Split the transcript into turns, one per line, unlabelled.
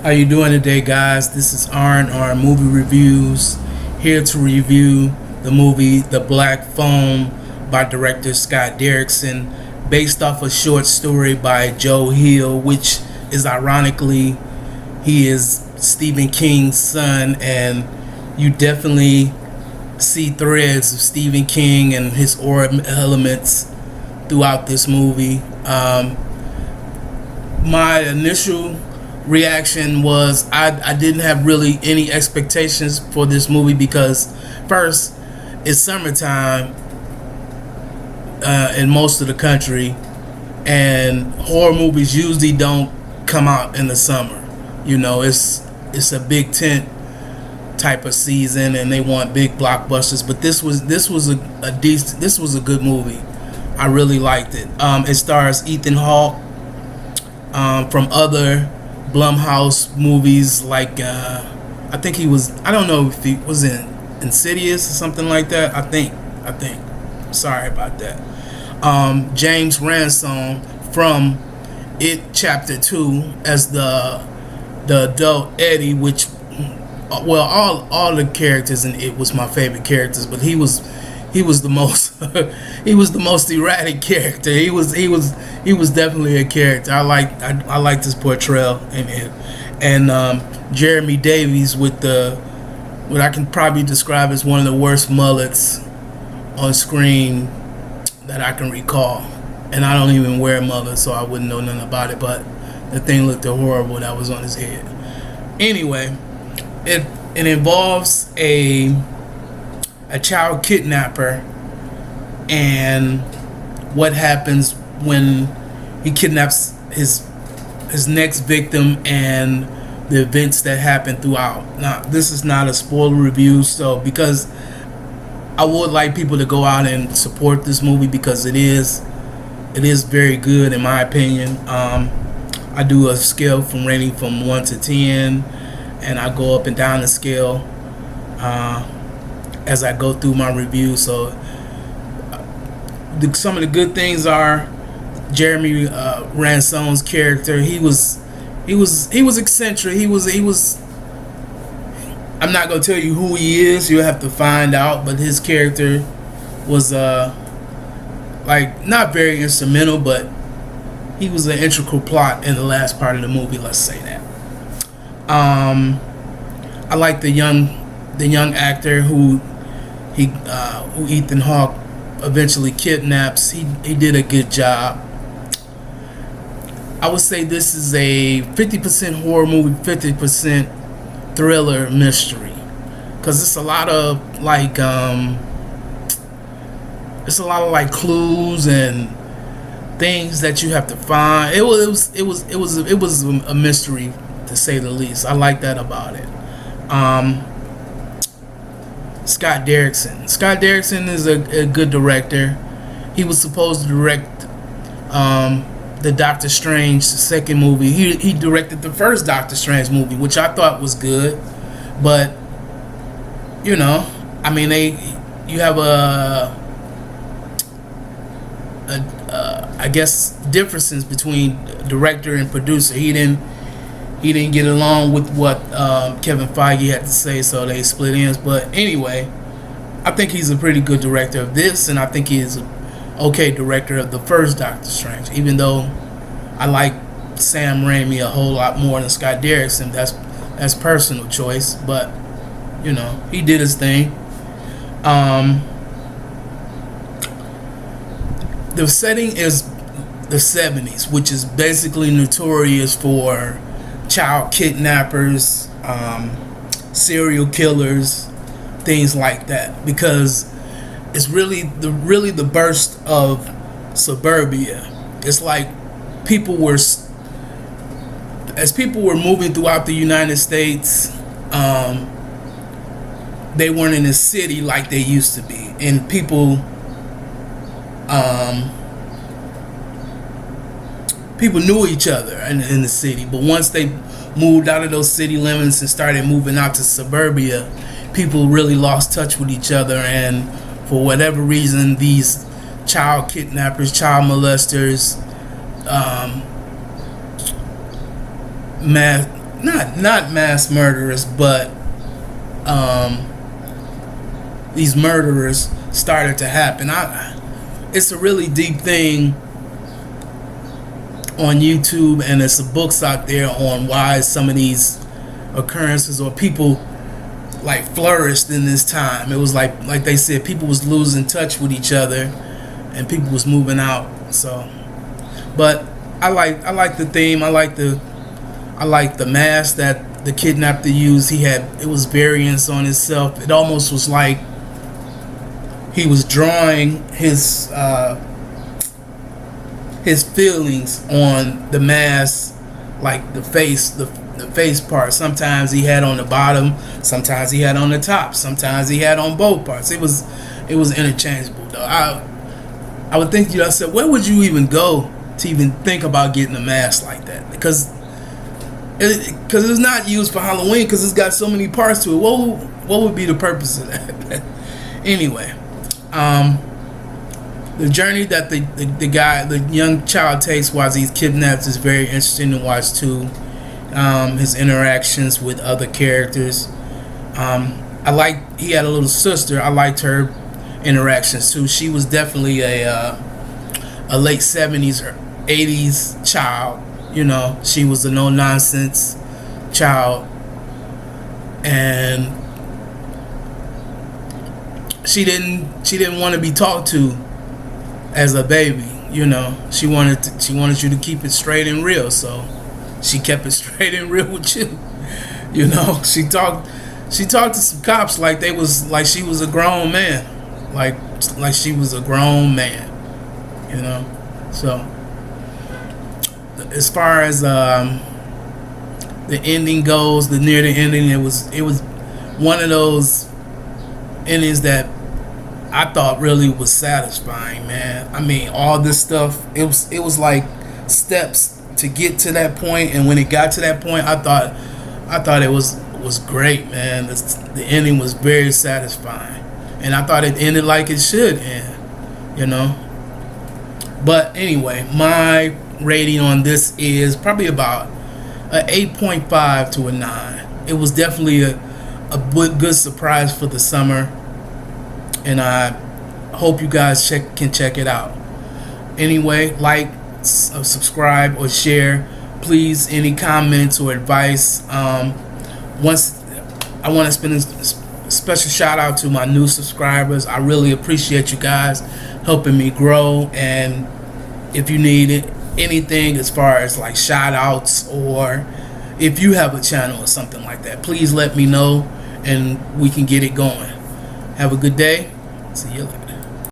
How you doing today, guys? This is R&R Movie Reviews, here to review the movie The Black Phone by director Scott Derrickson, based off a short story by Joe Hill, which is ironically, he is Stephen King's son, and you definitely see threads of Stephen King and his aura elements throughout this movie. My initial reaction was I didn't have really any expectations for this movie because first, it's summertime in most of the country, and horror movies usually don't come out in the summer. You know, it's a big tent type of season, and they want big blockbusters. But this was a good movie. I really liked it. It stars Ethan Hawke from other Blumhouse movies, like I think he was, I don't know if he was in Insidious or something like that. I think sorry about that. James Ransone from It Chapter 2 as the adult Eddie, which all the characters in It was my favorite characters, but he was the most he was the most erratic character. He was definitely a character. I liked his portrayal in it. And Jeremy Davies with what I can probably describe as one of the worst mullets on screen that I can recall. And I don't even wear mullets, so I wouldn't know nothing about it, but the thing looked horrible that was on his head. Anyway, it involves a child kidnapper and what happens when he kidnaps his next victim and the events that happen throughout. Now, this is not a spoiler review, so because I would like people to go out and support this movie because it is very good in my opinion. I do a scale rating from 1 to 10, and I go up and down the scale as I go through my review. So some of the good things are Jeremy Ransone's character. He was eccentric. He was. I'm not gonna tell you who he is. You'll have to find out. But his character was like not very instrumental, but he was an integral plot in the last part of the movie. Let's say that. I like the young actor who Ethan Hawke eventually kidnaps. He did a good job. I would say this is a 50% horror movie, 50% thriller mystery, because it's a lot of clues and things that you have to find. It was a mystery, to say the least. I like that about it. Scott Derrickson. Scott Derrickson is a good director. He was supposed to direct the Doctor Strange second movie. He directed the first Doctor Strange movie, which I thought was good, but you know, I mean, you have I guess differences between director and producer. He didn't get along with what Kevin Feige had to say, so they split ends. But anyway, I think he's a pretty good director of this, and I think he is an okay director of the first Doctor Strange, even though I like Sam Raimi a whole lot more than Scott Derrickson. That's personal choice, but you know, he did his thing. The setting is the 70s, which is basically notorious for child kidnappers, serial killers, things like that, because it's really the burst of suburbia. It's like people were moving throughout the United States, they weren't in the city like they used to be, and people knew each other in the city. But once they moved out of those city limits and started moving out to suburbia, people really lost touch with each other, and for whatever reason, these child kidnappers, child molesters, not mass murderers, but these murderers started to happen. It's a really deep thing on YouTube, and there's some books out there on why some of these occurrences or people like flourished in this time. It was like they said, people was losing touch with each other, and people was moving out. So, but I like the theme. I like the mask that the kidnapper used. It was variants on itself. It almost was like he was drawing his feelings on the mask, like the face part. Sometimes he had on the bottom, sometimes he had on the top, sometimes he had on both parts. It was interchangeable though. I would think I said, where would you even go to even think about getting a mask like that? Because it's not used for Halloween, because it's got so many parts to it. What would be the purpose of that? Anyway, the journey that the young child takes while he's kidnapped is very interesting to watch too. His interactions with other characters. He had a little sister. I liked her interactions too. She was definitely a late 70s or 80s child. She was a no nonsense child, and she didn't want to be talked to as a baby. She wanted you to keep it straight and real, so she kept it straight and real with you. She talked to some cops like she was a grown man, like she was a grown man. So as far as the ending goes, near the ending, it was one of those endings that I thought really was satisfying, man. I mean, all this stuff, it was like steps to get to that point, and when it got to that point, I thought it was great, man. The ending was very satisfying, and I thought it ended like it should end, But anyway, my rating on this is probably about an 8.5 to a 9. It was definitely a good surprise for the summer, and I hope you guys can check it out. Anyway, like, subscribe, or share. Please, any comments or advice. Once I want to spend a special shout out to my new subscribers. I really appreciate you guys helping me grow, and if you need anything as far as like shout outs, or if you have a channel or something like that, please let me know and we can get it going. Have a good day. See you later.